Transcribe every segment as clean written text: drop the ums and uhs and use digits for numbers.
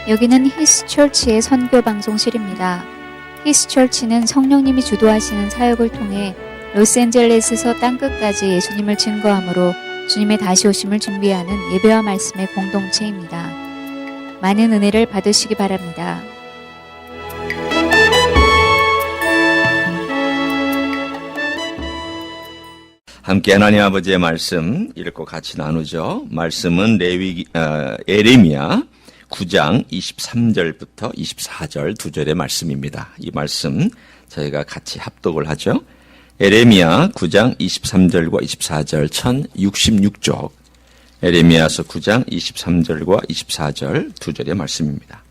여기는 히스처치의 선교 방송실입니다. 히스처치는 성령님이 주도하시는 사역을 통해 로스앤젤레스에서 땅끝까지 예수님을 증거함으로 주님의 다시 오심을 준비하는 예배와 말씀의 공동체입니다. 많은 은혜를 받으시기 바랍니다. 함께 하나님 아버지의 말씀 읽고 같이 나누죠. 말씀은 에레미야 9장 23절부터 24절 2절의 말씀입니다. 이 말씀 저희가 같이 합독을 하죠. 에레미야 9장 23절과 24절 1066쪽 에레미야서 9장 23절과 24절 2절의 말씀입니다.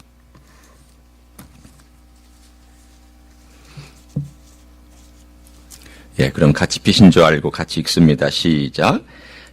예, 그럼 같이 빛인 줄 알고 같이 읽습니다. 시작.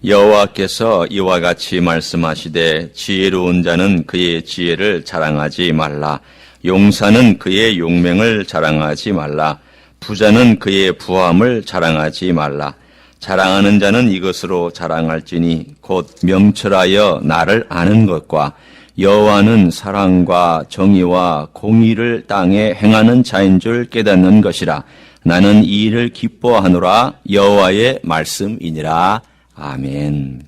여호와께서 이와 같이 말씀하시되 지혜로운 자는 그의 지혜를 자랑하지 말라. 용사는 그의 용맹을 자랑하지 말라. 부자는 그의 부함을 자랑하지 말라. 자랑하는 자는 이것으로 자랑할지니 곧 명철하여 나를 아는 것과 여호와는 사랑과 정의와 공의를 땅에 행하는 자인 줄 깨닫는 것이라. 나는 이 일을 기뻐하노라. 여호와의 말씀이니라. 아멘.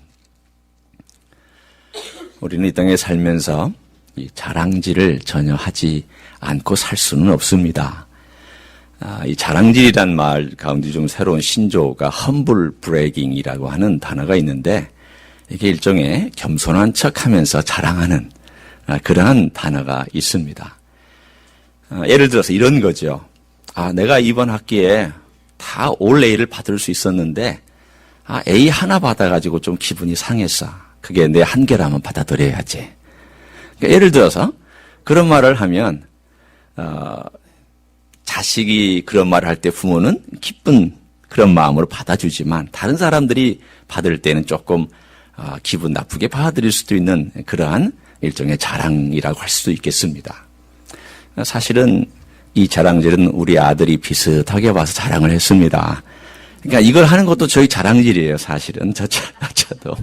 우리는 이 땅에 살면서 이 자랑질을 전혀 하지 않고 살 수는 없습니다. 이 자랑질이란 말 가운데 좀 새로운 신조어가 험블 브레이깅이라고 하는 단어가 있는데 이게 일종의 겸손한 척하면서 자랑하는 그러한 단어가 있습니다. 예를 들어서 이런 거죠. 내가 이번 학기에 다 올 A를 받을 수 있었는데 A 하나 받아가지고 좀 기분이 상했어. 그게 내 한계라면 받아들여야지. 그러니까 예를 들어서 그런 말을 하면 자식이 그런 말을 할 때 부모는 기쁜 그런 마음으로 받아주지만 다른 사람들이 받을 때는 조금 기분 나쁘게 받아들일 수도 있는 그러한 일종의 자랑이라고 할 수도 있겠습니다. 사실은 이 자랑질은 우리 아들이 비슷하게 와서 자랑을 했습니다. 그러니까 이걸 하는 것도 저희 자랑질이에요, 사실은. 저도.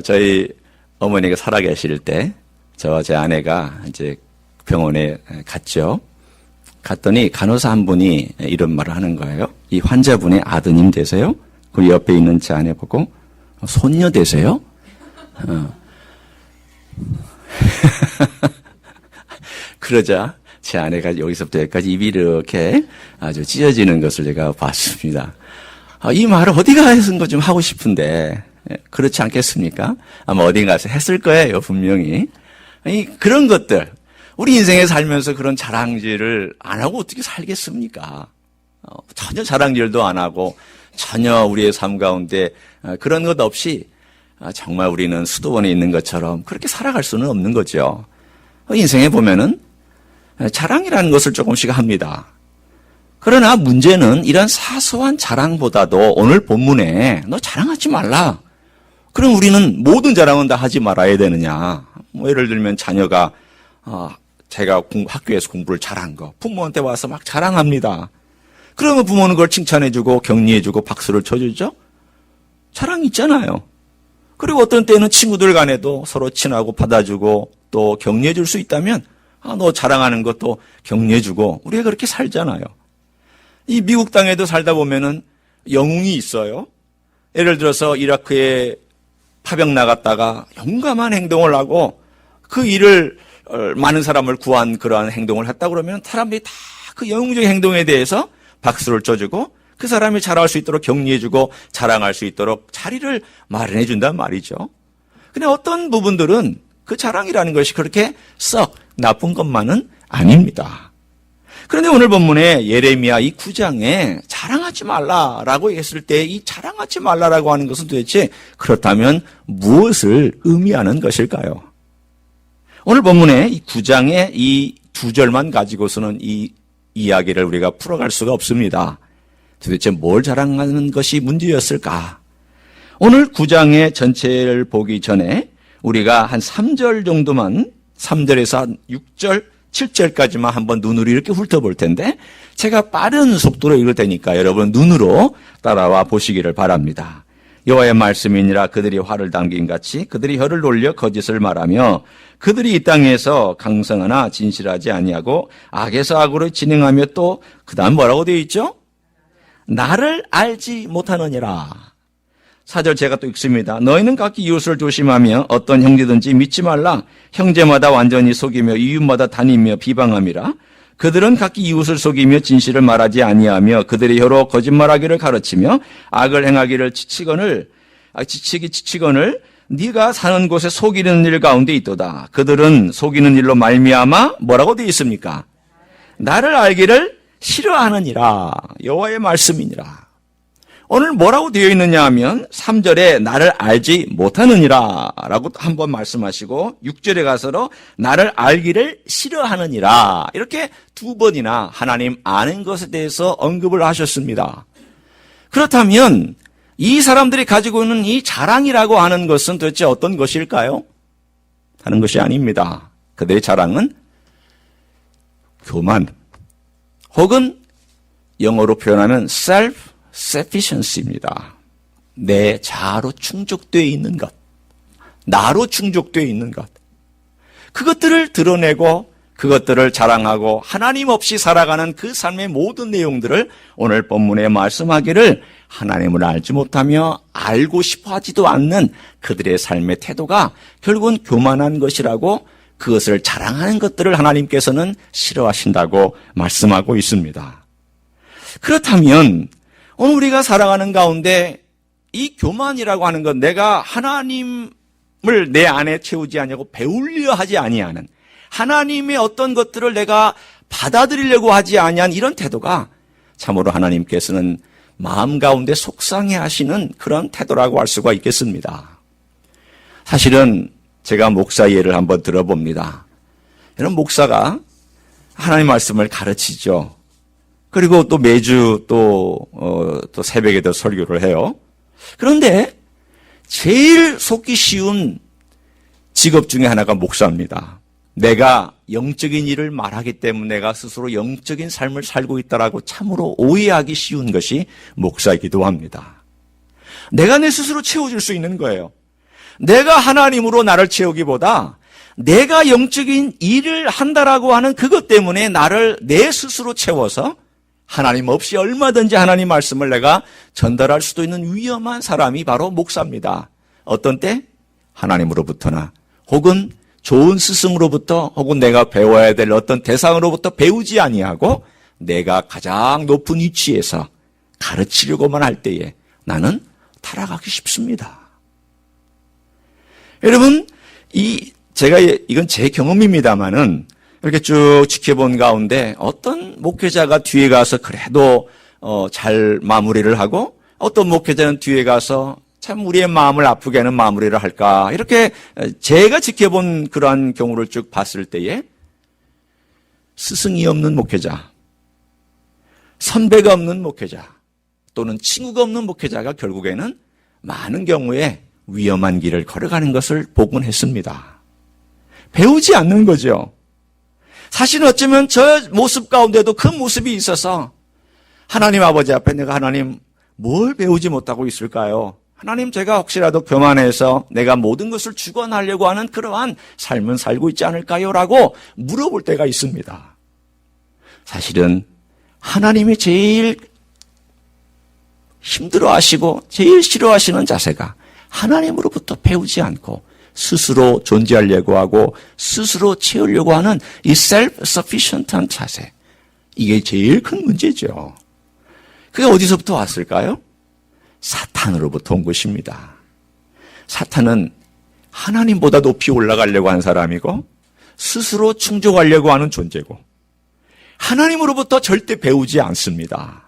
저희 어머니가 살아계실 때, 저와 제 아내가 이제 병원에 갔죠. 갔더니 간호사 한 분이 이런 말을 하는 거예요. 이 환자분의 아드님 되세요? 그리고 옆에 있는 제 아내 보고, 손녀 되세요? 그러자, 제 아내가 여기서부터 여기까지 입이 이렇게 아주 찢어지는 것을 제가 봤습니다. 이 말을 어디가 해서 좀 하고 싶은데 그렇지 않겠습니까? 아마 어딘가에서 했을 거예요, 분명히. 그런 것들, 우리 인생에 살면서 그런 자랑질을 안 하고 어떻게 살겠습니까? 전혀 자랑질도 안 하고 전혀 우리의 삶 가운데 그런 것 없이 정말 우리는 수도원에 있는 것처럼 그렇게 살아갈 수는 없는 거죠. 인생에 보면은 자랑이라는 것을 조금씩 합니다. 그러나 문제는 이런 사소한 자랑보다도 오늘 본문에 너 자랑하지 말라. 그럼 우리는 모든 자랑은 다 하지 말아야 되느냐. 예를 들면 자녀가 제가 학교에서 공부를 잘한 거 부모한테 와서 막 자랑합니다. 그러면 부모는 그걸 칭찬해주고 격려해주고 박수를 쳐주죠. 자랑이 있잖아요. 그리고 어떤 때는 친구들 간에도 서로 친하고 받아주고 또 격려해줄 수 있다면 너 자랑하는 것도 격려해주고 우리가 그렇게 살잖아요. 이 미국 땅에도 살다 보면은 영웅이 있어요. 예를 들어서 이라크에 파병 나갔다가 용감한 행동을 하고 그 일을 많은 사람을 구한 그러한 행동을 했다 그러면 사람들이 다 그 영웅적인 행동에 대해서 박수를 쳐주고 그 사람이 자랑할 수 있도록 격려해주고 자랑할 수 있도록 자리를 마련해 준단 말이죠. 근데 어떤 부분들은 그 자랑이라는 것이 그렇게 썩 나쁜 것만은 아닙니다. 그런데 오늘 본문에 예레미야 이 9장에 자랑하지 말라라고 했을 때 이 자랑하지 말라라고 하는 것은 도대체 그렇다면 무엇을 의미하는 것일까요? 오늘 본문에 이 9장의 이 두 절만 가지고서는 이 이야기를 우리가 풀어갈 수가 없습니다. 도대체 뭘 자랑하는 것이 문제였을까? 오늘 9장의 전체를 보기 전에 우리가 한 3절 정도만 3절에서 한 6절, 7절까지만 한번 눈으로 이렇게 훑어볼 텐데 제가 빠른 속도로 읽을 테니까 여러분 눈으로 따라와 보시기를 바랍니다. 여호와의 말씀이니라. 그들이 화를 당긴 같이 그들이 혀를 놀려 거짓을 말하며 그들이 이 땅에서 강성하나 진실하지 아니하고 악에서 악으로 진행하며 또 그다음 뭐라고 되어 있죠? 나를 알지 못하느니라. 4절 제가 또 읽습니다. 너희는 각기 이웃을 조심하며 어떤 형제든지 믿지 말라. 형제마다 완전히 속이며 이웃마다 다니며 비방함이라. 그들은 각기 이웃을 속이며 진실을 말하지 아니하며 그들의 혀로 거짓말하기를 가르치며 악을 행하기를 지치거늘 네가 사는 곳에 속이는 일 가운데 있도다. 그들은 속이는 일로 말미암아 뭐라고 되어 있습니까? 나를 알기를 싫어하느니라. 여호와의 말씀이니라. 오늘 뭐라고 되어 있느냐 하면 3절에 나를 알지 못하느니라 라고 한번 말씀하시고 6절에 가서도 나를 알기를 싫어하느니라 이렇게 두 번이나 하나님 아는 것에 대해서 언급을 하셨습니다. 그렇다면 이 사람들이 가지고 있는 이 자랑이라고 하는 것은 도대체 어떤 것일까요? 하는 것이 아닙니다. 그들의 자랑은 교만 혹은 영어로 표현하면 self-sufficiency입니다. 내 자아로 충족되어 있는 것, 나로 충족되어 있는 것, 그것들을 드러내고 그것들을 자랑하고 하나님 없이 살아가는 그 삶의 모든 내용들을 오늘 본문에 말씀하기를 하나님을 알지 못하며 알고 싶어 하지도 않는 그들의 삶의 태도가 결국은 교만한 것이라고 그것을 자랑하는 것들을 하나님께서는 싫어하신다고 말씀하고 있습니다. 그렇다면 오늘 우리가 살아가는 가운데 이 교만이라고 하는 것, 내가 하나님을 내 안에 채우지 아니하고 배우려 하지 아니하는 하나님의 어떤 것들을 내가 받아들이려고 하지 아니한 이런 태도가 참으로 하나님께서는 마음 가운데 속상해 하시는 그런 태도라고 할 수가 있겠습니다. 사실은 제가 목사 예를 한번 들어봅니다. 이런 목사가 하나님 말씀을 가르치죠. 그리고 또 매주 또 새벽에도 설교를 해요. 그런데 제일 속기 쉬운 직업 중에 하나가 목사입니다. 내가 영적인 일을 말하기 때문에 내가 스스로 영적인 삶을 살고 있다라고 참으로 오해하기 쉬운 것이 목사이기도 합니다. 내가 내 스스로 채워줄 수 있는 거예요. 내가 하나님으로 나를 채우기보다 내가 영적인 일을 한다라고 하는 그것 때문에 나를 내 스스로 채워서 하나님 없이 얼마든지 하나님 말씀을 내가 전달할 수도 있는 위험한 사람이 바로 목사입니다. 어떤 때? 하나님으로부터나 혹은 좋은 스승으로부터 혹은 내가 배워야 될 어떤 대상으로부터 배우지 아니하고 내가 가장 높은 위치에서 가르치려고만 할 때에 나는 타락하기 쉽습니다. 여러분, 이건 제 경험입니다만은 이렇게 쭉 지켜본 가운데 어떤 목회자가 뒤에 가서 그래도 잘 마무리를 하고 어떤 목회자는 뒤에 가서 참 우리의 마음을 아프게 하는 마무리를 할까 이렇게 제가 지켜본 그러한 경우를 쭉 봤을 때에 스승이 없는 목회자, 선배가 없는 목회자 또는 친구가 없는 목회자가 결국에는 많은 경우에 위험한 길을 걸어가는 것을 보곤 했습니다. 배우지 않는 거죠. 사실은 어쩌면 저 모습 가운데도 그 모습이 있어서 하나님 아버지 앞에 내가 하나님 뭘 배우지 못하고 있을까요? 하나님 제가 혹시라도 교만해서 내가 모든 것을 주관하려고 하는 그러한 삶은 살고 있지 않을까요? 라고 물어볼 때가 있습니다. 사실은 하나님이 제일 힘들어하시고 제일 싫어하시는 자세가 하나님으로부터 배우지 않고 스스로 존재하려고 하고 스스로 채우려고 하는 이 self-sufficient한 자세, 이게 제일 큰 문제죠. 그게 어디서부터 왔을까요? 사탄으로부터 온 것입니다. 사탄은 하나님보다 높이 올라가려고 하는 사람이고 스스로 충족하려고 하는 존재고 하나님으로부터 절대 배우지 않습니다.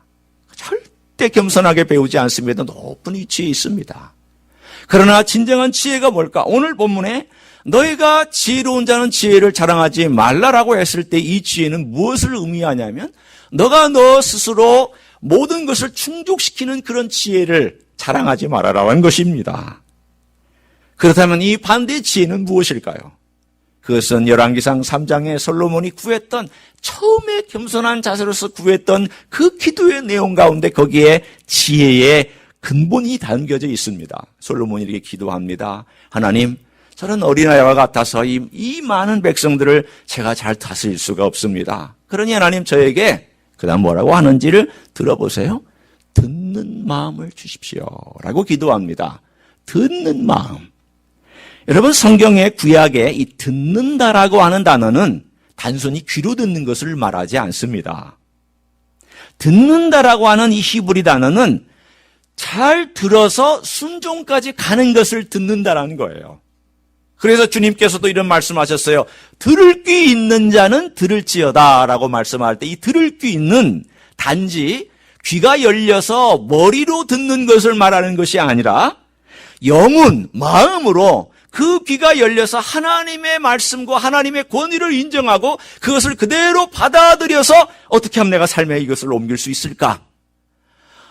절대 겸손하게 배우지 않습니다. 높은 위치에 있습니다. 그러나 진정한 지혜가 뭘까? 오늘 본문에 너희가 지혜로운 자는 지혜를 자랑하지 말라라고 했을 때 이 지혜는 무엇을 의미하냐면 너가 너 스스로 모든 것을 충족시키는 그런 지혜를 자랑하지 말아라는 것입니다. 그렇다면 이 반대의 지혜는 무엇일까요? 그것은 열왕기상 3장에 솔로몬이 구했던 처음에 겸손한 자세로서 구했던 그 기도의 내용 가운데 거기에 지혜의 근본이 담겨져 있습니다. 솔로몬이 이렇게 기도합니다. 하나님, 저는 어린아이와 같아서 이 많은 백성들을 제가 잘 다스릴 수가 없습니다. 그러니 하나님 저에게 그다음 뭐라고 하는지를 들어보세요. 듣는 마음을 주십시오. 라고 기도합니다. 듣는 마음. 여러분 성경의 구약에 이 듣는다라고 하는 단어는 단순히 귀로 듣는 것을 말하지 않습니다. 듣는다라고 하는 이 히브리 단어는 잘 들어서 순종까지 가는 것을 듣는다라는 거예요. 그래서 주님께서도 이런 말씀하셨어요. 들을 귀 있는 자는 들을지어다 라고 말씀할 때 이 들을 귀 있는 단지 귀가 열려서 머리로 듣는 것을 말하는 것이 아니라 영혼, 마음으로 그 귀가 열려서 하나님의 말씀과 하나님의 권위를 인정하고 그것을 그대로 받아들여서 어떻게 하면 내가 삶에 이것을 옮길 수 있을까?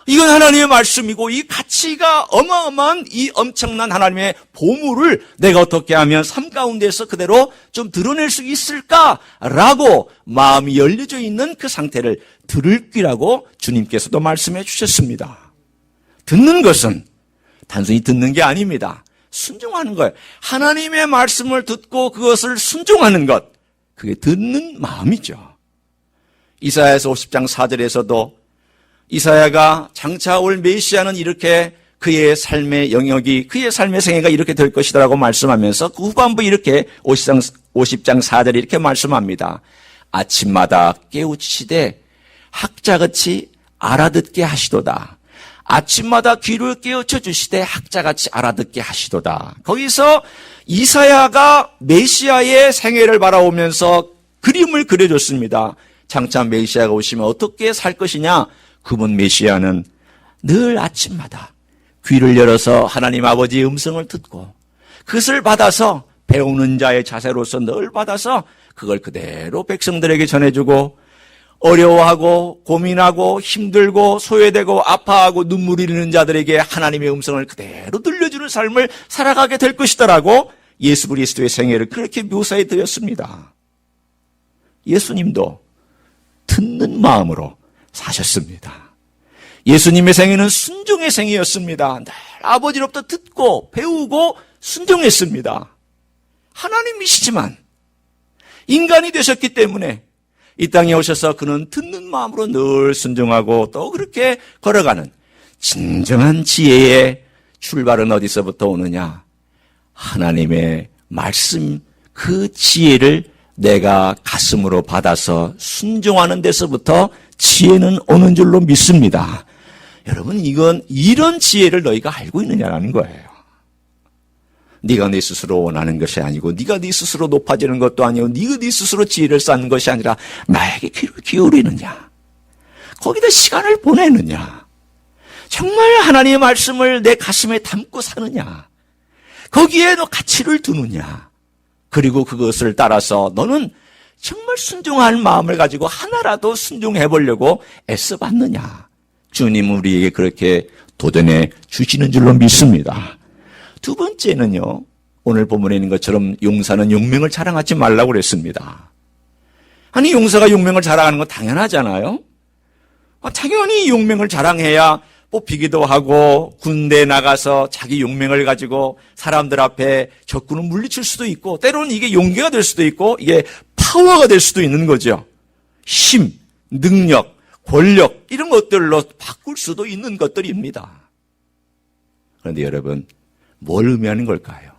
이건 하나님의 말씀이고 이 가치가 어마어마한 이 엄청난 하나님의 보물을 내가 어떻게 하면 삶 가운데서 그대로 좀 드러낼 수 있을까라고 마음이 열려져 있는 그 상태를 들을 귀라고 주님께서도 말씀해 주셨습니다. 듣는 것은 단순히 듣는 게 아닙니다. 순종하는 거예요. 하나님의 말씀을 듣고 그것을 순종하는 것, 그게 듣는 마음이죠. 이사야서 50장 4절에서도 이사야가 장차 올 메시아는 이렇게 그의 삶의 영역이 그의 삶의 생애가 이렇게 될 것이다라고 말씀하면서 그 후반부 이렇게 50장 4절에 이렇게 말씀합니다. 아침마다 깨우치시되 학자같이 알아듣게 하시도다. 아침마다 귀를 깨우쳐 주시되 학자같이 알아듣게 하시도다. 거기서 이사야가 메시아의 생애를 바라보면서 그림을 그려줬습니다. 장차 메시아가 오시면 어떻게 살 것이냐? 그분 메시아는 늘 아침마다 귀를 열어서 하나님 아버지의 음성을 듣고 그것을 받아서 배우는 자의 자세로서 늘 받아서 그걸 그대로 백성들에게 전해주고 어려워하고 고민하고 힘들고 소외되고 아파하고 눈물 흘리는 자들에게 하나님의 음성을 그대로 들려주는 삶을 살아가게 될 것이다라고 예수 그리스도의 생애를 그렇게 묘사해 드렸습니다. 예수님도 듣는 마음으로 사셨습니다. 예수님의 생애는 순종의 생애였습니다. 늘 아버지로부터 듣고 배우고 순종했습니다. 하나님이시지만 인간이 되셨기 때문에 이 땅에 오셔서 그는 듣는 마음으로 늘 순종하고 또 그렇게 걸어가는 진정한 지혜의 출발은 어디서부터 오느냐? 하나님의 말씀 그 지혜를 내가 가슴으로 받아서 순종하는 데서부터 지혜는 오는 줄로 믿습니다. 여러분 이런 지혜를 너희가 알고 있느냐라는 거예요. 네가 네 스스로 원하는 것이 아니고 네가 네 스스로 높아지는 것도 아니고 네가 네 스스로 지혜를 쌓는 것이 아니라 나에게 귀를 기울이느냐? 거기다 시간을 보내느냐? 정말 하나님의 말씀을 내 가슴에 담고 사느냐? 거기에 너 가치를 두느냐? 그리고 그것을 따라서 너는 정말 순종할 마음을 가지고 하나라도 순종해 보려고 애써봤느냐? 주님 우리에게 그렇게 도전해 주시는 줄로 믿습니다. 두 번째는요, 오늘 본문에 있는 것처럼 용사는 용맹을 자랑하지 말라고 그랬습니다. 아니 용사가 용맹을 자랑하는 건 당연하잖아요. 당연히 용맹을 자랑해야 뽑히기도 하고 군대에 나가서 자기 용맹을 가지고 사람들 앞에 적군을 물리칠 수도 있고 때로는 이게 용기가 될 수도 있고 이게 파워가 될 수도 있는 거죠. 힘, 능력, 권력 이런 것들로 바꿀 수도 있는 것들입니다. 그런데 여러분 뭘 의미하는 걸까요?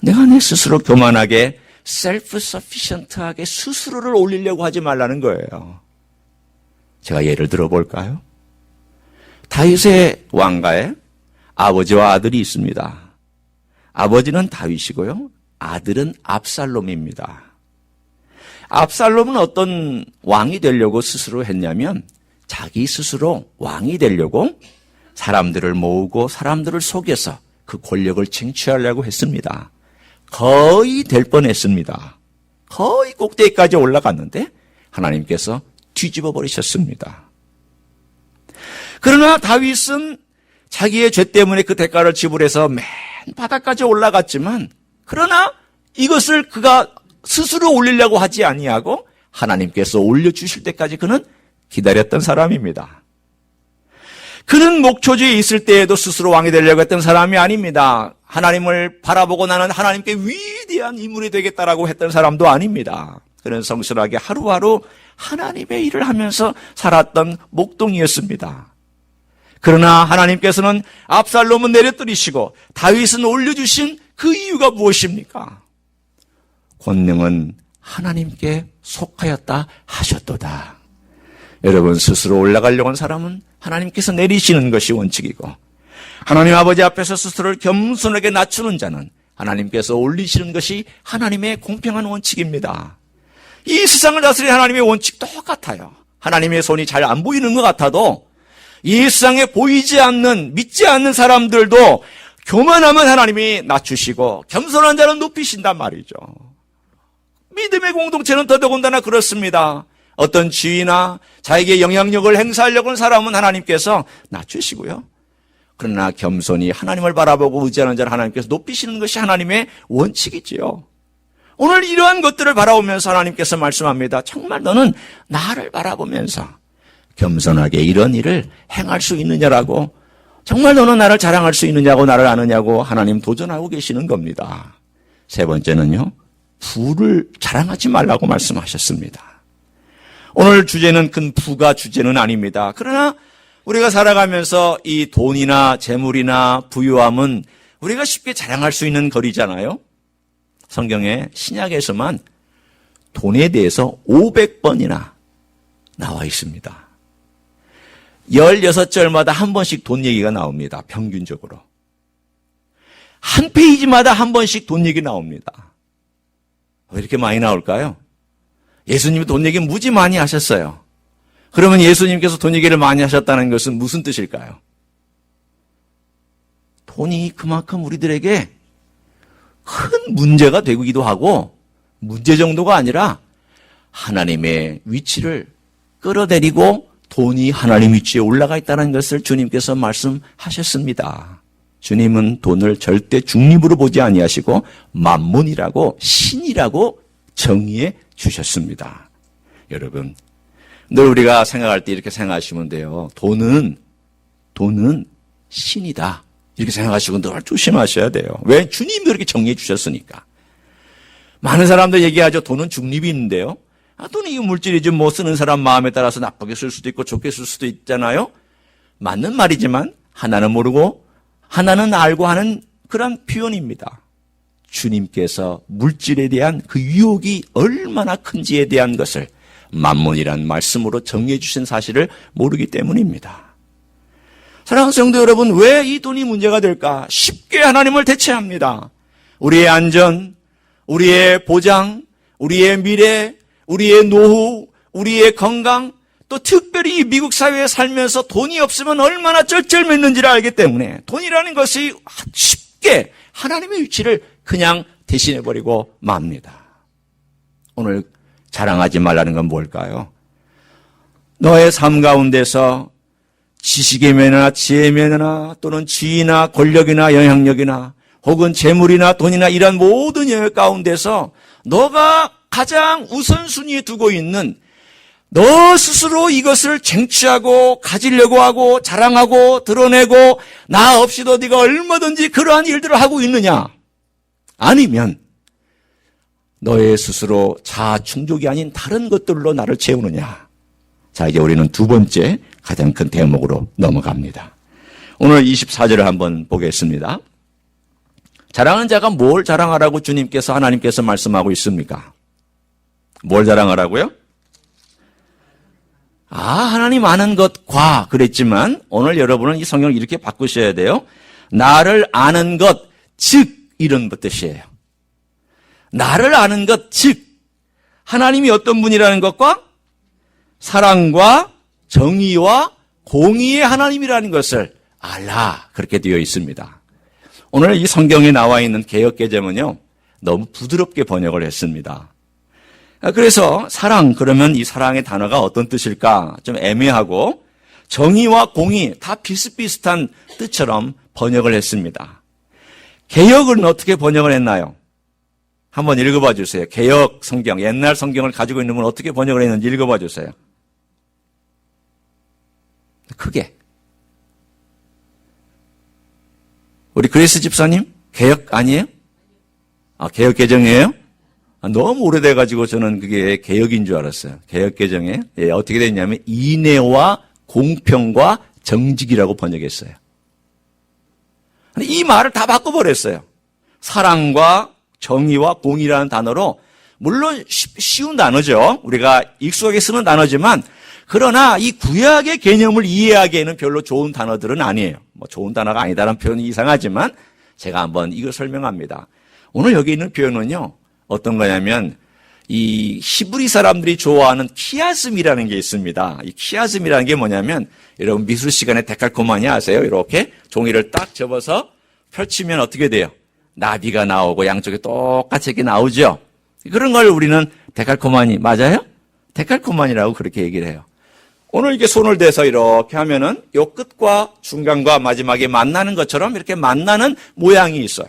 내가 내 스스로 교만하게 self-sufficient하게 스스로를 올리려고 하지 말라는 거예요. 제가 예를 들어볼까요? 다윗의 왕가에 아버지와 아들이 있습니다. 아버지는 다윗이고요. 아들은 압살롬입니다. 압살롬은 어떤 왕이 되려고 스스로 했냐면 자기 스스로 왕이 되려고 사람들을 모으고 사람들을 속여서 그 권력을 쟁취하려고 했습니다. 거의 될 뻔했습니다. 거의 꼭대기까지 올라갔는데 하나님께서 뒤집어 버리셨습니다. 그러나 다윗은 자기의 죄 때문에 그 대가를 지불해서 맨 바닥까지 올라갔지만 그러나 이것을 그가 스스로 올리려고 하지 아니하고 하나님께서 올려주실 때까지 그는 기다렸던 사람입니다. 그는 목초지에 있을 때에도 스스로 왕이 되려고 했던 사람이 아닙니다. 하나님을 바라보고 나는 하나님께 위대한 인물이 되겠다라고 했던 사람도 아닙니다. 그는 성실하게 하루하루 하나님의 일을 하면서 살았던 목동이었습니다. 그러나 하나님께서는 압살롬은 내려뜨리시고 다윗은 올려주신 그 이유가 무엇입니까? 권능은 하나님께 속하였다 하셨도다. 여러분, 스스로 올라가려고 하는 사람은 하나님께서 내리시는 것이 원칙이고, 하나님 아버지 앞에서 스스로를 겸손하게 낮추는 자는 하나님께서 올리시는 것이 하나님의 공평한 원칙입니다. 이 세상을 다스리는 하나님의 원칙 똑같아요. 하나님의 손이 잘 안 보이는 것 같아도 이 세상에 보이지 않는, 믿지 않는 사람들도 교만하면 하나님이 낮추시고 겸손한 자는 높이신단 말이죠. 믿음의 공동체는 더더군다나 그렇습니다. 어떤 지위나 자에게 영향력을 행사하려고 하는 사람은 하나님께서 낮추시고요. 그러나 겸손히 하나님을 바라보고 의지하는 자를 하나님께서 높이시는 것이 하나님의 원칙이지요. 오늘 이러한 것들을 바라보면서 하나님께서 말씀합니다. 정말 너는 나를 바라보면서 겸손하게 이런 일을 행할 수 있느냐라고, 정말 너는 나를 자랑할 수 있느냐고, 나를 아느냐고 하나님 도전하고 계시는 겁니다. 세 번째는요, 부를 자랑하지 말라고 말씀하셨습니다. 오늘 주제는 큰 부가 주제는 아닙니다. 그러나 우리가 살아가면서 이 돈이나 재물이나 부유함은 우리가 쉽게 자랑할 수 있는 거리잖아요. 성경에 신약에서만 돈에 대해서 500번이나 나와 있습니다. 16절마다 한 번씩 돈 얘기가 나옵니다. 평균적으로. 한 페이지마다 한 번씩 돈 얘기 나옵니다. 왜 이렇게 많이 나올까요? 예수님이 돈 얘기 무지 많이 하셨어요. 그러면 예수님께서 돈 얘기를 많이 하셨다는 것은 무슨 뜻일까요? 돈이 그만큼 우리들에게 큰 문제가 되기도 하고, 문제 정도가 아니라 하나님의 위치를 끌어내리고 돈이 하나님 위치에 올라가 있다는 것을 주님께서 말씀하셨습니다. 주님은 돈을 절대 중립으로 보지 아니하시고 만몬이라고, 신이라고 정의해 주셨습니다. 여러분, 늘 우리가 생각할 때 이렇게 생각하시면 돼요. 돈은 신이다. 이렇게 생각하시고 늘 조심하셔야 돼요. 왜? 주님이 그렇게 정의해 주셨으니까. 많은 사람들 얘기하죠. 돈은 중립이 있는데요. 돈이 물질이지 뭐 쓰는 사람 마음에 따라서 나쁘게 쓸 수도 있고 좋게 쓸 수도 있잖아요. 맞는 말이지만 하나는 모르고 하나는 알고 하는 그런 표현입니다. 주님께서 물질에 대한 그 유혹이 얼마나 큰지에 대한 것을 만몬이란 말씀으로 정의해 주신 사실을 모르기 때문입니다. 사랑하는 성도 여러분, 왜 이 돈이 문제가 될까? 쉽게 하나님을 대체합니다. 우리의 안전, 우리의 보장, 우리의 미래, 우리의 노후, 우리의 건강, 또 특별히 이 미국 사회에 살면서 돈이 없으면 얼마나 쩔쩔맸는지를 알기 때문에 돈이라는 것이 쉽게 하나님의 위치를 그냥 대신해버리고 맙니다. 오늘 자랑하지 말라는 건 뭘까요? 너의 삶 가운데서 지식의 면이나 지혜의 면이나 또는 지위나 권력이나 영향력이나 혹은 재물이나 돈이나 이런 모든 영역 가운데서 너가 가장 우선순위에 두고 있는, 너 스스로 이것을 쟁취하고 가지려고 하고 자랑하고 드러내고 나 없이도 네가 얼마든지 그러한 일들을 하고 있느냐? 아니면 너의 스스로 자아 충족이 아닌 다른 것들로 나를 채우느냐? 자, 이제 우리는 두 번째 가장 큰 대목으로 넘어갑니다. 오늘 24절을 한번 보겠습니다. 자랑하는 자가 뭘 자랑하라고 주님께서, 하나님께서 말씀하고 있습니까? 뭘 자랑하라고요? 하나님 아는 것과 그랬지만 오늘 여러분은 이 성경을 이렇게 바꾸셔야 돼요. 나를 아는 것, 즉 이런 뜻이에요. 나를 아는 것, 즉 하나님이 어떤 분이라는 것과 사랑과 정의와 공의의 하나님이라는 것을 알라, 그렇게 되어 있습니다. 오늘 이 성경에 나와 있는 개역개정은요, 너무 부드럽게 번역을 했습니다. 그래서 사랑, 그러면 이 사랑의 단어가 어떤 뜻일까? 좀 애매하고 정의와 공의 다 비슷비슷한 뜻처럼 번역을 했습니다. 개역은 어떻게 번역을 했나요? 한번 읽어봐 주세요. 개역 성경, 옛날 성경을 가지고 있는 분 어떻게 번역을 했는지 읽어봐 주세요. 크게. 우리 그레이스 집사님? 개역 아니에요? 개역 개정이에요? 너무 오래돼가지고 저는 그게 개역인 줄 알았어요. 개역 개정에. 예, 어떻게 됐냐면, 인애와 공평과 정직이라고 번역했어요. 이 말을 다 바꿔버렸어요. 사랑과 정의와 공의라는 단어로, 물론 쉬운 단어죠. 우리가 익숙하게 쓰는 단어지만, 그러나 이 구약의 개념을 이해하기에는 별로 좋은 단어들은 아니에요. 뭐 좋은 단어가 아니다라는 표현이 이상하지만 제가 한번 이걸 설명합니다. 오늘 여기 있는 표현은요, 어떤 거냐면 이 히브리 사람들이 좋아하는 키아즘이라는 게 있습니다. 이 키아즘이라는 게 뭐냐면, 여러분 미술 시간에 데칼코마니 아세요? 이렇게 종이를 딱 접어서 펼치면 어떻게 돼요? 나비가 나오고 양쪽에 똑같이 이렇게 나오죠. 그런 걸 우리는 데칼코마니, 맞아요? 데칼코마니라고 그렇게 얘기를 해요. 오늘 이렇게 손을 대서 이렇게 하면은 요 끝과 중간과 마지막에 만나는 것처럼 이렇게 만나는 모양이 있어요.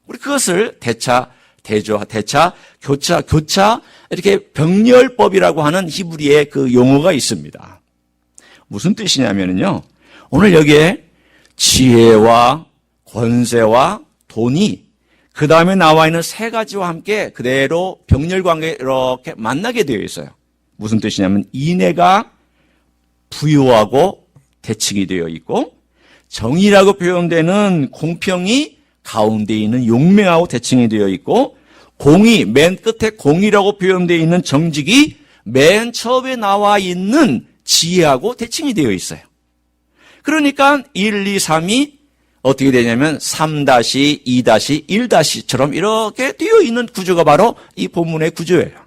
우리 그것을 대차, 교차, 이렇게 병렬법이라고 하는 히브리의 그 용어가 있습니다. 무슨 뜻이냐면요, 오늘 여기에 지혜와 권세와 돈이 그 다음에 나와 있는 세 가지와 함께 그대로 병렬 관계에 이렇게 만나게 되어 있어요. 무슨 뜻이냐면, 인애가 부유하고 대칭이 되어 있고, 정의라고 표현되는 공평이 가운데 있는 용맹하고 대칭이 되어 있고, 공의, 맨 끝에 공의라고 표현되어 있는 정직이 맨 처음에 나와 있는 지혜하고 대칭이 되어 있어요. 그러니까 1, 2, 3이 어떻게 되냐면 3-2-1-처럼 이렇게 되어 있는 구조가 바로 이 본문의 구조예요.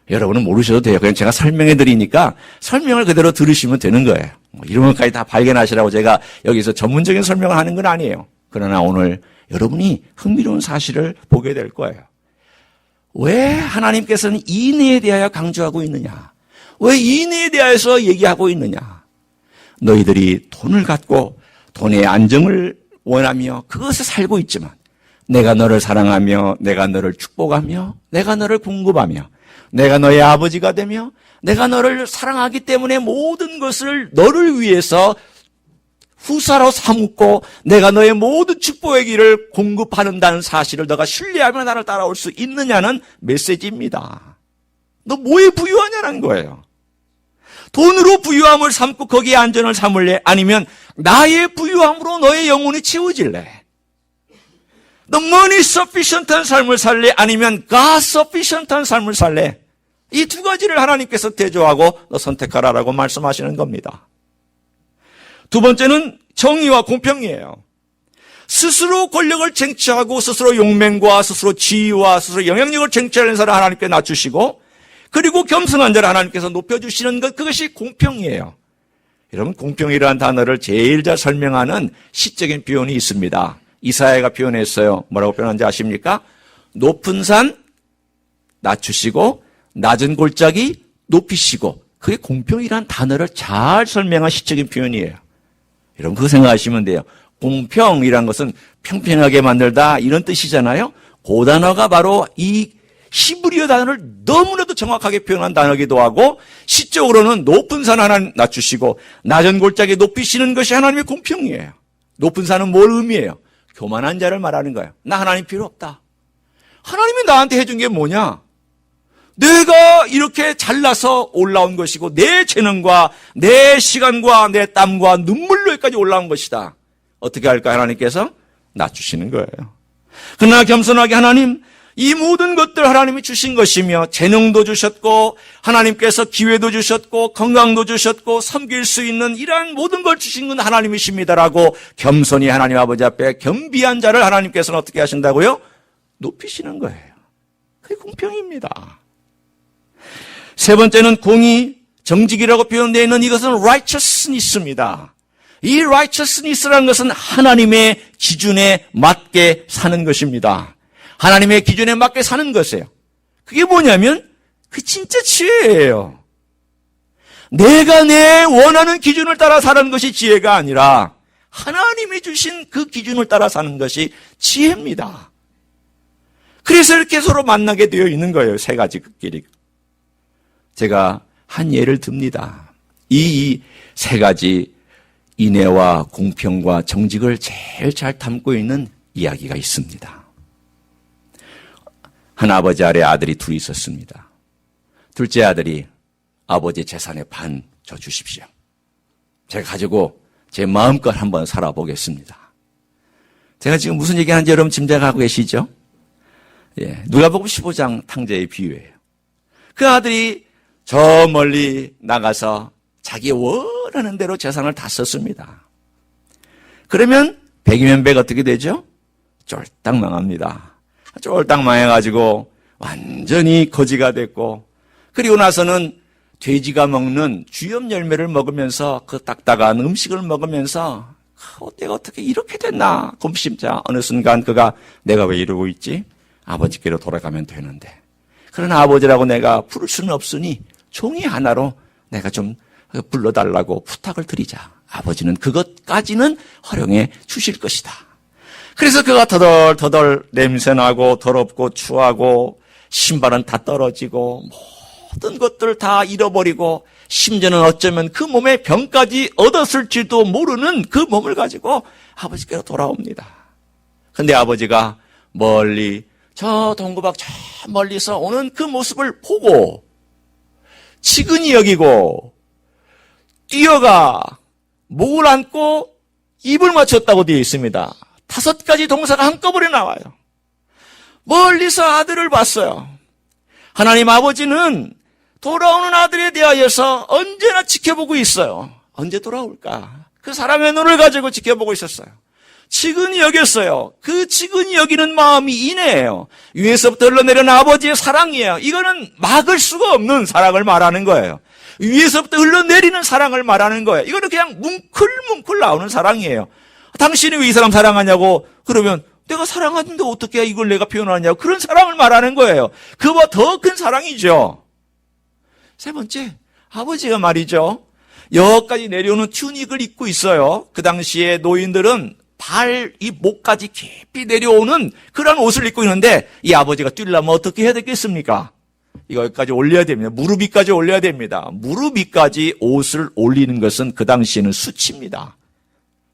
여러분은 모르셔도 돼요. 그냥 제가 설명해 드리니까 설명을 그대로 들으시면 되는 거예요. 이런 것까지 다 발견하시라고 제가 여기서 전문적인 설명을 하는 건 아니에요. 그러나 오늘 여러분이 흥미로운 사실을 보게 될 거예요. 왜 하나님께서는 인애에 대하여 강조하고 있느냐? 왜 인애에 대해서 얘기하고 있느냐? 너희들이 돈을 갖고 돈의 안정을 원하며 그것에 살고 있지만, 내가 너를 사랑하며 내가 너를 축복하며 내가 너를 공급하며 내가 너의 아버지가 되며 내가 너를 사랑하기 때문에 모든 것을 너를 위해서 후사로 삼고 내가 너의 모든 축복의 길을 공급하는다는 사실을 너가 신뢰하며 나를 따라올 수 있느냐는 메시지입니다. 너 뭐에 부유하냐는 거예요. 돈으로 부유함을 삼고 거기에 안전을 삼을래? 아니면 나의 부유함으로 너의 영혼이 채워질래? 너 money sufficient한 삶을 살래? 아니면 God sufficient한 삶을 살래? 이 두 가지를 하나님께서 대조하고 너 선택하라라고 말씀하시는 겁니다. 두 번째는 정의와 공평이에요. 스스로 권력을 쟁취하고 스스로 용맹과 스스로 지위와 스스로 영향력을 쟁취하는 사람을 하나님께 낮추시고, 그리고 겸손한 자를 하나님께서 높여주시는 것, 그것이 공평이에요. 여러분, 공평이라는 단어를 제일 잘 설명하는 시적인 표현이 있습니다. 이사야가 표현했어요. 뭐라고 표현한지 아십니까? 높은 산 낮추시고 낮은 골짜기 높이시고, 그게 공평이라는 단어를 잘 설명한 시적인 표현이에요. 여러분, 그거 생각하시면 돼요. 공평이란 것은 평평하게 만들다, 이런 뜻이잖아요. 그 단어가 바로 이 히브리어 단어를 너무나도 정확하게 표현한 단어이기도 하고, 시적으로는 높은 산 하나님 낮추시고 낮은 골짜기 높이시는 것이 하나님의 공평이에요. 높은 산은 뭘 의미해요? 교만한 자를 말하는 거예요. 나 하나님 필요 없다. 하나님이 나한테 해준 게 뭐냐? 내가 이렇게 잘나서 올라온 것이고 내 재능과 내 시간과 내 땀과 눈물로 여기까지 올라온 것이다. 어떻게 할까? 하나님께서 낮추시는 거예요. 그러나 겸손하게 하나님, 이 모든 것들 하나님이 주신 것이며, 재능도 주셨고 하나님께서 기회도 주셨고 건강도 주셨고 섬길 수 있는 이러한 모든 걸 주신 건 하나님이십니다라고 겸손히 하나님 아버지 앞에 겸비한 자를 하나님께서는 어떻게 하신다고요? 높이시는 거예요. 그게 공평입니다. 세 번째는 공의, 정직이라고 표현되어 있는 이것은 righteousness입니다. 이 righteousness라는 것은 하나님의 기준에 맞게 사는 것입니다. 하나님의 기준에 맞게 사는 것이에요. 그게 뭐냐면 그 진짜 지혜예요. 내가 내 원하는 기준을 따라 사는 것이 지혜가 아니라 하나님이 주신 그 기준을 따라 사는 것이 지혜입니다. 그래서 이렇게 서로 만나게 되어 있는 거예요. 세 가지 그 길이. 제가 한 예를 듭니다. 이 세 가지 인애와 공평과 정직을 제일 잘 담고 있는 이야기가 있습니다. 한 아버지 아래 아들이 둘이 있었습니다. 둘째 아들이 아버지 재산의 반 줘 주십시오. 제가 가지고 제 마음껏 한번 살아보겠습니다. 제가 지금 무슨 얘기하는지 여러분 짐작하고 계시죠? 예, 누가복음 15장 탕자의 비유예요. 그 아들이 저 멀리 나가서 자기 원하는 대로 재산을 다 썼습니다. 그러면 100이면 100 어떻게 되죠? 쫄딱 망합니다. 쫄딱 망해가지고 완전히 거지가 됐고, 그리고 나서는 돼지가 먹는 주염 열매를 먹으면서 그 딱딱한 음식을 먹으면서 내가 어떻게 이렇게 됐나 곰심자. 어느 순간 그가 내가 왜 이러고 있지? 아버지께로 돌아가면 되는데, 그러나 아버지라고 내가 부를 수는 없으니 종이 하나로 내가 좀 불러달라고 부탁을 드리자. 아버지는 그것까지는 허용해 주실 것이다. 그래서 그가 터덜터덜 냄새나고 더럽고 추하고 신발은 다 떨어지고 모든 것들 다 잃어버리고 심지어는 어쩌면 그 몸에 병까지 얻었을지도 모르는 그 몸을 가지고 아버지께로 돌아옵니다. 근데 아버지가 멀리 저 동구박 저 멀리서 오는 그 모습을 보고 치근히 여기고 뛰어가 목을 안고 입을 맞췄다고 되어 있습니다. 5가지 동사가 한꺼번에 나와요. 멀리서 아들을 봤어요. 하나님 아버지는 돌아오는 아들에 대하여서 언제나 지켜보고 있어요. 언제 돌아올까? 그 사랑의 눈을 가지고 지켜보고 있었어요. 치근히 여겼어요. 그 치근히 여기는 마음이 인애예요. 위에서부터 흘러내려는 아버지의 사랑이에요. 이거는 막을 수가 없는 사랑을 말하는 거예요. 위에서부터 흘러내리는 사랑을 말하는 거예요. 이거는 그냥 뭉클뭉클 나오는 사랑이에요. 당신이 왜 이 사람 사랑하냐고 그러면 내가 사랑하는데 어떻게 이걸 내가 표현하냐고, 그런 사랑을 말하는 거예요. 그보다 더 큰 사랑이죠. 세 번째, 아버지가 말이죠, 여기까지 내려오는 튜닉을 입고 있어요. 그 당시에 노인들은 이 목까지 깊이 내려오는 그런 옷을 입고 있는데, 이 아버지가 뛰려면 어떻게 해야 되겠습니까? 여기까지 올려야 됩니다. 무릎 위까지 올려야 됩니다. 무릎 위까지 옷을 올리는 것은 그 당시에는 수치입니다.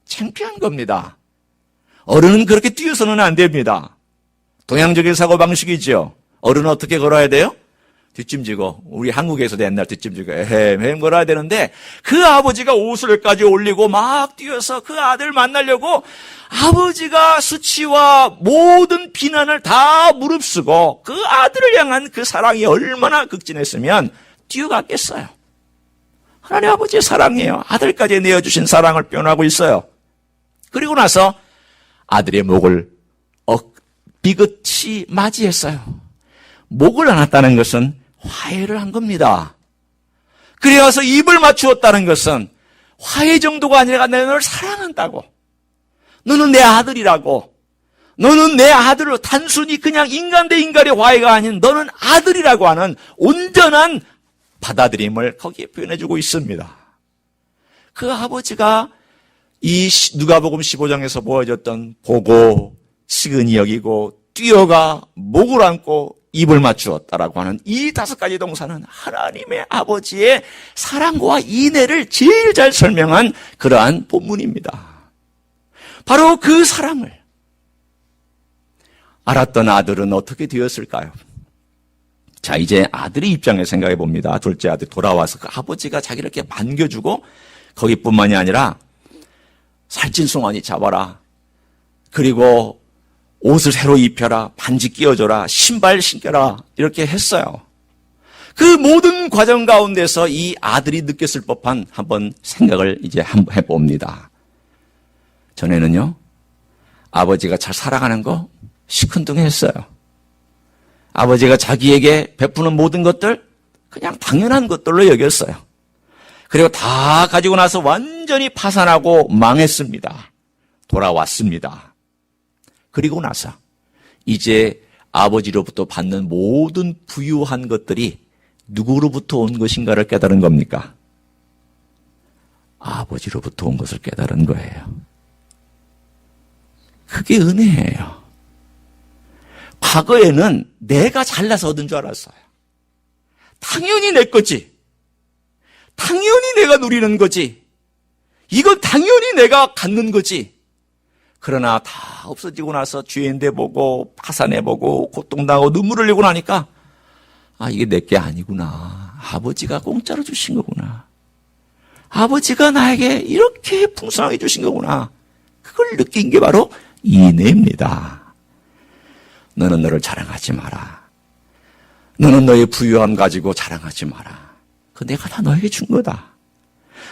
창피한 겁니다. 어른은 그렇게 뛰어서는 안 됩니다. 동양적인 사고방식이죠. 어른은 어떻게 걸어야 돼요? 뒷짐지고, 우리 한국에서도 옛날 뒷짐지고 헤헴 걸어야 되는데, 그 아버지가 옷을까지 올리고 막 뛰어서 그 아들 만나려고 아버지가 수치와 모든 비난을 다 무릅쓰고 그 아들을 향한 그 사랑이 얼마나 극진했으면 뛰어갔겠어요. 하나님 아버지의 사랑이에요. 아들까지 내어주신 사랑을 표현하고 있어요. 그리고 나서 아들의 목을 비긋이 맞이했어요. 목을 안았다는 것은 화해를 한 겁니다. 그래서 입을 맞추었다는 것은 화해 정도가 아니라 내가 너를 사랑한다고. 너는 내 아들이라고. 너는 내 아들로, 단순히 그냥 인간 대 인간의 화해가 아닌 너는 아들이라고 하는 온전한 받아들임을 거기에 표현해주고 있습니다. 그 아버지가 이 누가복음 15장에서 보여줬던 보고, 치근히 여기고, 뛰어가, 목을 안고, 입을 맞추었다라고 하는 이 5가지 동사는 하나님의 아버지의 사랑과 인애를 제일 잘 설명한 그러한 본문입니다. 바로 그 사랑을 알았던 아들은 어떻게 되었을까요? 자, 이제 아들의 입장에 생각해 봅니다. 둘째 아들 돌아와서 그 아버지가 자기를 이렇게 반겨주고, 거기뿐만이 아니라 살찐송아지 잡아라, 그리고 옷을 새로 입혀라, 반지 끼워줘라, 신발 신겨라, 이렇게 했어요. 그 모든 과정 가운데서 이 아들이 느꼈을 법한 한번 생각을 이제 한번 해봅니다. 전에는요, 아버지가 잘 살아가는 거 시큰둥했어요. 아버지가 자기에게 베푸는 모든 것들 그냥 당연한 것들로 여겼어요. 그리고 다 가지고 나서 완전히 파산하고 망했습니다. 돌아왔습니다. 그리고 나서 이제 아버지로부터 받는 모든 부유한 것들이 누구로부터 온 것인가를 깨달은 겁니까? 아버지로부터 온 것을 깨달은 거예요. 그게 은혜예요. 과거에는 내가 잘나서 얻은 줄 알았어요. 당연히 내 거지. 당연히 내가 누리는 거지. 이건 당연히 내가 갖는 거지. 그러나 다 없어지고 나서 죄인돼 보고 파산해 보고 고통당하고 눈물을 흘리고 나니까 이게 내게 아니구나. 아버지가 공짜로 주신 거구나. 아버지가 나에게 이렇게 풍성하게 주신 거구나. 그걸 느낀 게 바로 이내입니다. 너는 너를 자랑하지 마라. 너는 너의 부유함 가지고 자랑하지 마라. 그 내가 다 너에게 준 거다.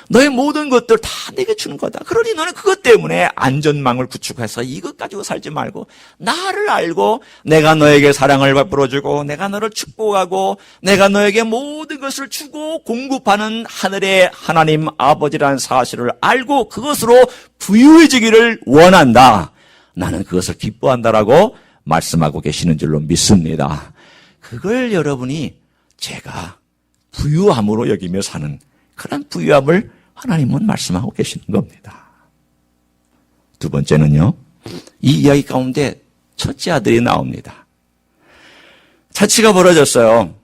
너의 모든 것들 다 내게 주는 거다. 그러니 너는 그것 때문에 안전망을 구축해서 이것 가지고 살지 말고 나를 알고 내가 너에게 사랑을 베풀어주고 내가 너를 축복하고 내가 너에게 모든 것을 주고 공급하는 하늘의 하나님 아버지라는 사실을 알고 그것으로 부유해지기를 원한다. 나는 그것을 기뻐한다라고 말씀하고 계시는 줄로 믿습니다. 그걸 여러분이 제가 부유함으로 여기며 사는 그런 부유함을 하나님은 말씀하고 계시는 겁니다. 두 번째는요, 이 이야기 가운데 첫째 아들이 나옵니다. 잔치가 벌어졌어요.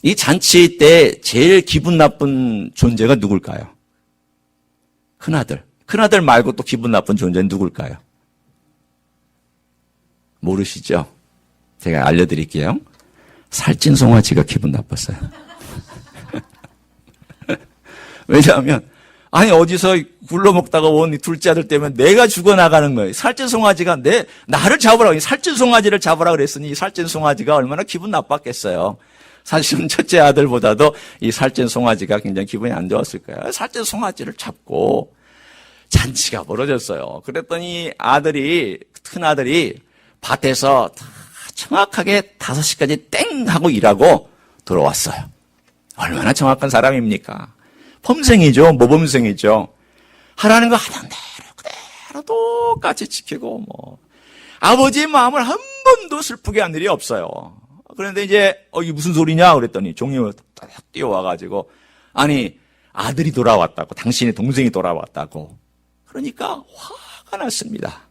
이 잔치 때 제일 기분 나쁜 존재가 누굴까요? 큰아들. 큰아들 말고 또 기분 나쁜 존재는 누굴까요? 모르시죠? 제가 알려드릴게요. 살찐 송아지가 기분 나빴어요. 왜냐하면 어디서 굴러먹다가 온 둘째 아들 때문에 내가 죽어나가는 거예요. 살찐 송아지가 나를 잡으라고, 살찐 송아지를 잡으라 그랬으니 이 살찐 송아지가 얼마나 기분 나빴겠어요. 사실은 첫째 아들보다도 이 살찐 송아지가 굉장히 기분이 안 좋았을 거예요. 살찐 송아지를 잡고 잔치가 벌어졌어요. 그랬더니 큰 아들이 밭에서 다 정확하게 5시까지 땡 하고 일하고 들어왔어요. 얼마나 정확한 사람입니까? 범생이죠. 모범생이죠. 하라는 거 하던 대로 그대로 똑같이 지키고 아버지의 마음을 한 번도 슬프게 한 일이 없어요. 그런데 이제 이게 무슨 소리냐 그랬더니 종이가 딱 뛰어와가지고 아들이 돌아왔다고, 당신의 동생이 돌아왔다고. 그러니까 화가 났습니다.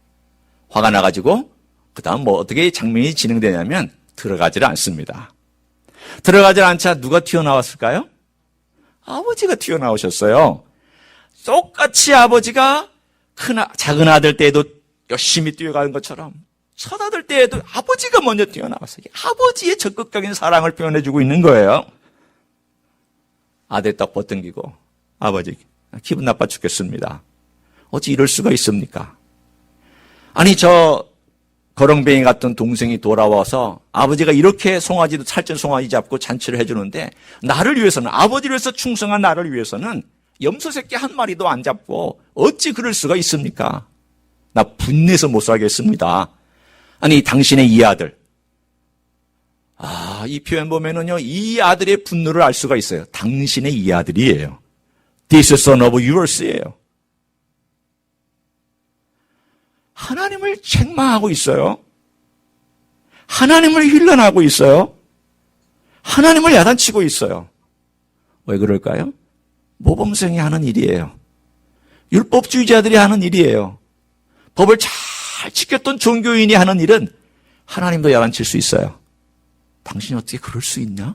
화가 나가지고 그다음 어떻게 장면이 진행되냐면 들어가지를 않습니다. 들어가지 않자 누가 튀어나왔을까요? 아버지가 튀어나오셨어요. 똑같이 아버지가 작은 아들 때에도 열심히 뛰어가는 것처럼 첫 아들 때에도 아버지가 먼저 뛰어나왔어요. 아버지의 적극적인 사랑을 표현해주고 있는 거예요. 아들 딱 버팅기고 아버지 기분 나빠 죽겠습니다. 어찌 이럴 수가 있습니까? 저 거렁뱅이 같은 동생이 돌아와서 아버지가 이렇게 살찐 송아지 잡고 잔치를 해주는데 나를 위해서는, 아버지를 위해서 충성한 나를 위해서는 염소 새끼 한 마리도 안 잡고 어찌 그럴 수가 있습니까? 나 분내서 못 살겠습니다. 당신의 이 아들. 이 표현 보면은요, 이 아들의 분노를 알 수가 있어요. 당신의 이 아들이에요. This son of yours예요. 하나님을 책망하고 있어요. 하나님을 힐난하고 있어요. 하나님을 야단치고 있어요. 왜 그럴까요? 모범생이 하는 일이에요. 율법주의자들이 하는 일이에요. 법을 잘 지켰던 종교인이 하는 일은 하나님도 야단칠 수 있어요. 당신이 어떻게 그럴 수 있냐?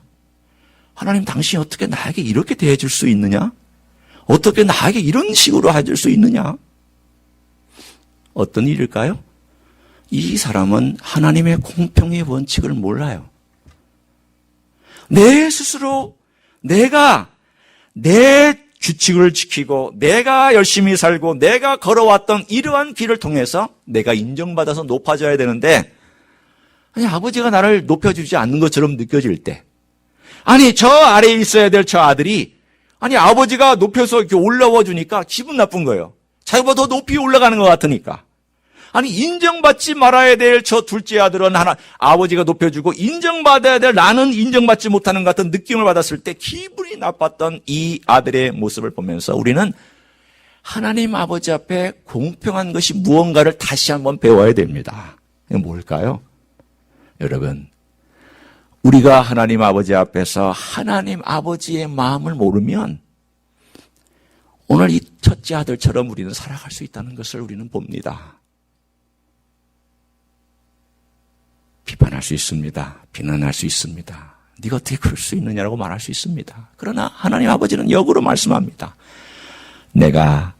하나님, 당신이 어떻게 나에게 이렇게 대해줄 수 있느냐? 어떻게 나에게 이런 식으로 해줄 수 있느냐? 어떤 일일까요? 이 사람은 하나님의 공평의 원칙을 몰라요. 내 스스로 내가 내 규칙을 지키고 내가 열심히 살고 내가 걸어왔던 이러한 길을 통해서 내가 인정받아서 높아져야 되는데 아버지가 나를 높여주지 않는 것처럼 느껴질 때 저 아래에 있어야 될 저 아들이 아버지가 높여서 이렇게 올라와 주니까 기분 나쁜 거예요. 자기보다 더 높이 올라가는 것 같으니까. 인정받지 말아야 될 저 둘째 아들은 아버지가 높여주고 인정받아야 될 나는 인정받지 못하는 것 같은 느낌을 받았을 때 기분이 나빴던 이 아들의 모습을 보면서 우리는 하나님 아버지 앞에 공평한 것이 무언가를 다시 한번 배워야 됩니다. 이게 뭘까요? 여러분, 우리가 하나님 아버지 앞에서 하나님 아버지의 마음을 모르면 오늘 이 첫째 아들처럼 우리는 살아갈 수 있다는 것을 우리는 봅니다. 비판할 수 있습니다. 비난할 수 있습니다. 네가 어떻게 그럴 수 있느냐라고 말할 수 있습니다. 그러나 하나님 아버지는 역으로 말씀합니다. 내가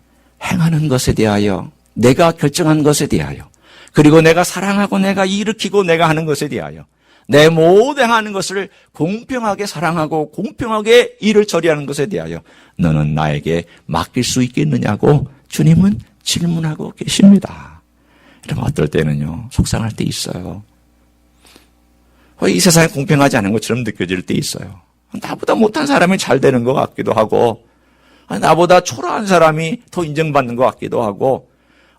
행하는 것에 대하여, 내가 결정한 것에 대하여, 그리고 내가 사랑하고 내가 일으키고 내가 하는 것에 대하여 내 모든 행하는 것을 공평하게 사랑하고 공평하게 일을 처리하는 것에 대하여 너는 나에게 맡길 수 있겠느냐고 주님은 질문하고 계십니다. 이러면 어떨 때는요, 속상할 때 있어요. 이 세상이 공평하지 않은 것처럼 느껴질 때 있어요. 나보다 못한 사람이 잘 되는 것 같기도 하고, 나보다 초라한 사람이 더 인정받는 것 같기도 하고,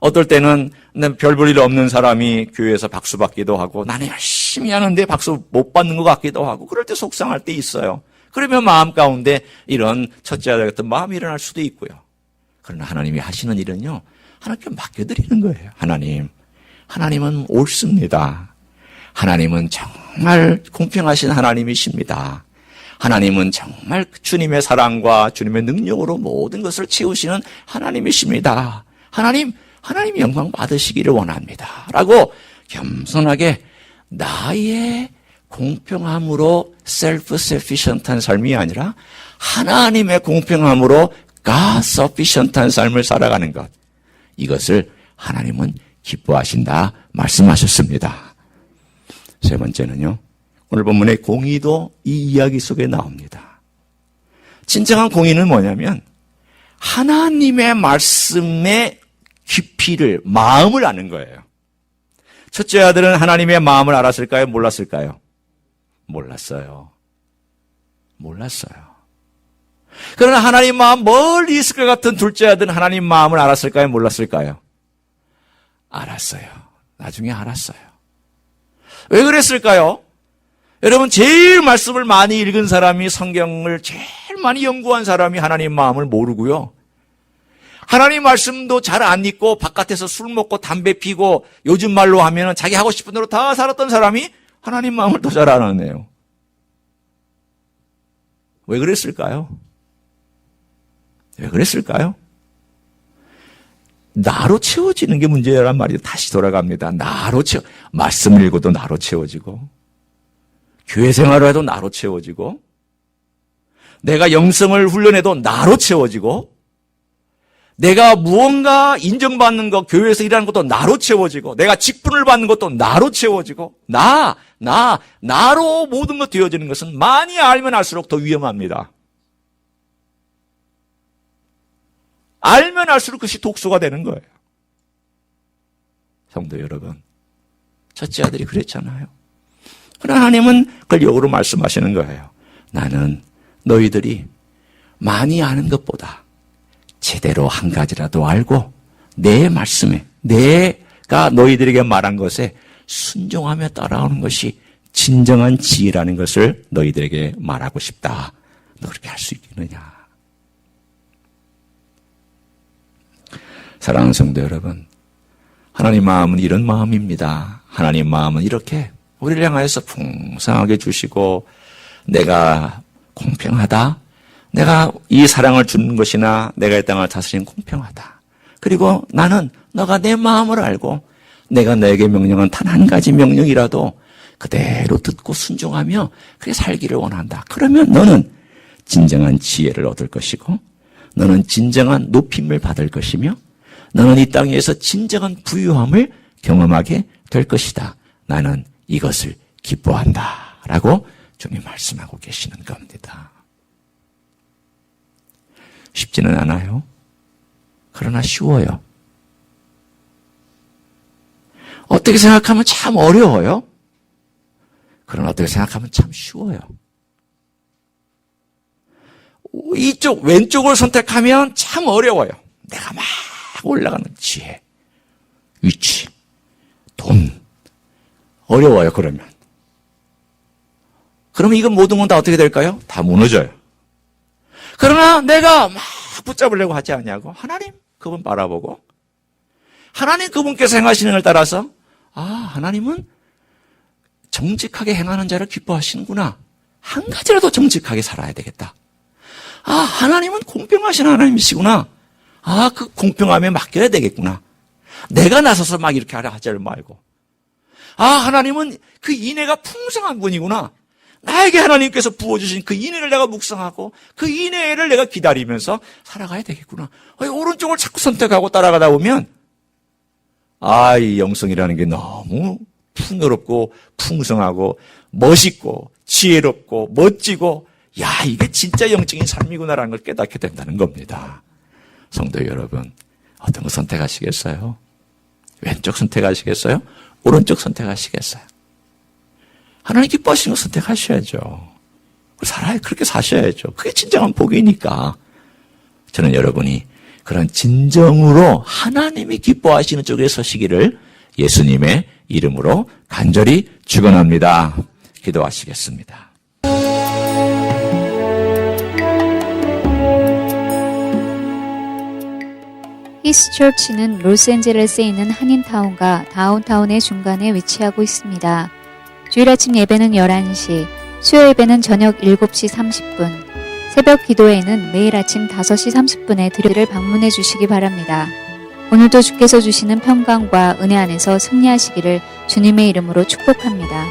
어떨 때는 별 볼 일 없는 사람이 교회에서 박수 받기도 하고, 나는 열심히 하는데 박수 못 받는 것 같기도 하고, 그럴 때 속상할 때 있어요. 그러면 마음 가운데 이런 첫째 아들 같은 마음이 일어날 수도 있고요. 그러나 하나님이 하시는 일은요, 하나님께 맡겨드리는 거예요. 하나님은 옳습니다. 하나님은 정말 공평하신 하나님이십니다. 하나님은 정말 주님의 사랑과 주님의 능력으로 모든 것을 채우시는 하나님이십니다. 하나님 영광 받으시기를 원합니다. 라고 겸손하게 나의 공평함으로 self-sufficient한 삶이 아니라 하나님의 공평함으로 God sufficient한 삶을 살아가는 것. 이것을 하나님은 기뻐하신다 말씀하셨습니다. 세 번째는요, 오늘 본문의 공의도 이 이야기 속에 나옵니다. 진정한 공의는 뭐냐면 하나님의 말씀의 깊이를, 마음을 아는 거예요. 첫째 아들은 하나님의 마음을 알았을까요? 몰랐을까요? 몰랐어요. 그러나 하나님 마음 멀리 있을 것 같은 둘째 아들은 하나님 마음을 알았을까요? 몰랐을까요? 알았어요. 나중에 알았어요. 왜 그랬을까요? 여러분, 제일 말씀을 많이 읽은 사람이, 성경을 제일 많이 연구한 사람이 하나님 마음을 모르고요, 하나님 말씀도 잘 안 읽고 바깥에서 술 먹고 담배 피고 요즘 말로 하면 자기 하고 싶은 대로 다 살았던 사람이 하나님 마음을 더 잘 알아내요. 왜 그랬을까요? 나로 채워지는 게 문제란 말이에요. 다시 돌아갑니다. 말씀을 읽어도 나로 채워지고, 교회 생활을 해도 나로 채워지고, 내가 영성을 훈련해도 나로 채워지고, 내가 무언가 인정받는 것, 교회에서 일하는 것도 나로 채워지고, 내가 직분을 받는 것도 나로 채워지고, 나로 모든 것 되어지는 것은 많이 알면 알수록 더 위험합니다. 알면 알수록 그것이 독소가 되는 거예요. 성도 여러분, 첫째 아들이 그랬잖아요. 그러나 하나님은 그걸 역으로 말씀하시는 거예요. 나는 너희들이 많이 아는 것보다 제대로 한 가지라도 알고 내 말씀에, 내가 너희들에게 말한 것에 순종하며 따라오는 것이 진정한 지혜라는 것을 너희들에게 말하고 싶다. 너 그렇게 할 수 있겠느냐? 사랑하는 성도 여러분, 하나님 마음은 이런 마음입니다. 하나님 마음은 이렇게 우리를 향하여서 풍성하게 주시고, 내가 공평하다, 내가 이 사랑을 주는 것이나 내가 이 땅을 다스리는 공평하다. 그리고 나는 너가 내 마음을 알고 내가 너에게 명령한 단 한 가지 명령이라도 그대로 듣고 순종하며 그렇게 살기를 원한다. 그러면 너는 진정한 지혜를 얻을 것이고, 너는 진정한 높임을 받을 것이며, 너는 이 땅에서 진정한 부유함을 경험하게 될 것이다. 나는 이것을 기뻐한다. 라고 주님 말씀하고 계시는 겁니다. 쉽지는 않아요. 그러나 쉬워요. 어떻게 생각하면 참 어려워요. 그러나 어떻게 생각하면 참 쉬워요. 이쪽 왼쪽을 선택하면 참 어려워요. 내가 막 올라가는 지혜, 위치, 돈, 어려워요. 그러면 이건 모든 건 다 어떻게 될까요? 다 무너져요. 그러나 내가 막 붙잡으려고 하지 않냐고, 하나님 그분 바라보고, 하나님 그분께서 행하시는 걸 따라서, 하나님은 정직하게 행하는 자를 기뻐하시는구나. 한 가지라도 정직하게 살아야 되겠다. 하나님은 공평하신 하나님이시구나. 그 공평함에 맡겨야 되겠구나. 내가 나서서 막 이렇게 하지 말고. 하나님은 그 인애가 풍성한 분이구나. 나에게 하나님께서 부어주신 그 인애를 내가 묵상하고 그 인애를 내가 기다리면서 살아가야 되겠구나. 오른쪽을 자꾸 선택하고 따라가다 보면 이 영성이라는 게 너무 풍요롭고 풍성하고 멋있고 지혜롭고 멋지고 이게 진짜 영적인 삶이구나라는 걸 깨닫게 된다는 겁니다. 성도 여러분, 어떤 거 선택하시겠어요? 왼쪽 선택하시겠어요? 오른쪽 선택하시겠어요? 하나님 기뻐하시는 거 선택하셔야죠. 그렇게 사셔야죠. 그게 진정한 복이니까. 저는 여러분이 그런 진정으로 하나님이 기뻐하시는 쪽에 서시기를 예수님의 이름으로 간절히 축원합니다. 기도하시겠습니다. 히스처치는 로스앤젤레스에 있는 한인타운과 다운타운의 중간에 위치하고 있습니다. 주일 아침 예배는 11시, 수요 예배는 저녁 7시 30분, 새벽 기도회는 매일 아침 5시 30분에 들을 방문해 주시기 바랍니다. 오늘도 주께서 주시는 평강과 은혜 안에서 승리하시기를 주님의 이름으로 축복합니다.